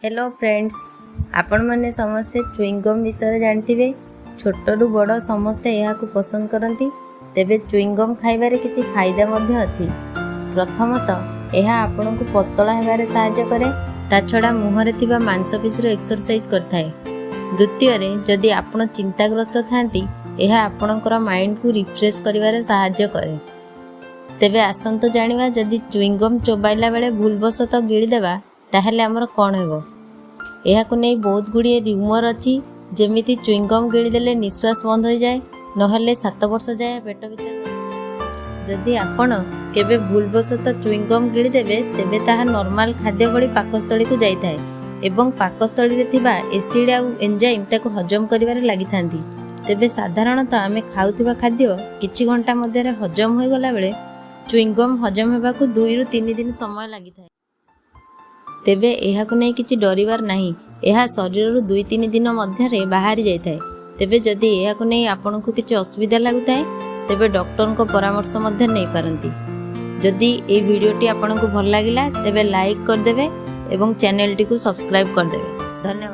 Hello friends, आपण मैंने समस्ते चुईंगम विषय जानते। छोटू बड़ समस्ते यह पसंद करती। तेबे चुईंगम खाइबारे किछि फायदा मध्य अछि। प्रथमतः यह आपण को पतला हेबारे सहायता करे। ता छड़ा मुहरे थिबा मांसपेशी एक्सरसाइज करथाय। द्वितीय रे जदि आपण चिंताग्रस्त थांती यह आपणकर माइंड को रिफ्रेश करिवारे सहायता करे। तेबे आसंत जानिबा जदि चुईंगम चोबाइला बेले भूलवशत गिली देबा ताहेले हमर कोन हेबो। एहाकु नै बहुत गुड़िए र्यूमर अच्छी जेमिति चुईंगम गिलीदेले निश्वास बंद हो जाए नहले 7 वर्ष जाए पेट भीतर। जदि आपण केबे भूलवशत चुईंगम गिलीदेबे तेबे ताहा नॉर्मल खाद्य भली पाकस्थली को जाइथाय एवं पाकस्थली रे थिबा एसिड आ एंजाइम ताको हजम करिवारे लागिथांती। तेबे साधारणतः आमे खाउथिबा खाद्य किछि घंटा मध्ये हजम होई गला बेले चुईंगम हजम हेबाकू 2 ରୁ 3 दिन समय लागिथाय। तेबे एहाकु नै किछि डरिवार नाही। एहा शरीर 2-3 दिन मध्यरे बाहरी जाइथाय। तेबे जदि एहाकु नै आपनकु किछि असुविधा लागुथाय तेबे डॉक्टर को परामर्श मध्य नै पारंती। जदि ए वीडियोटी आपनकु भल लागिला तेबे लाइक कर देबे एवं चैनल टी को सब्सक्राइब कर देबे। धन्यवाद।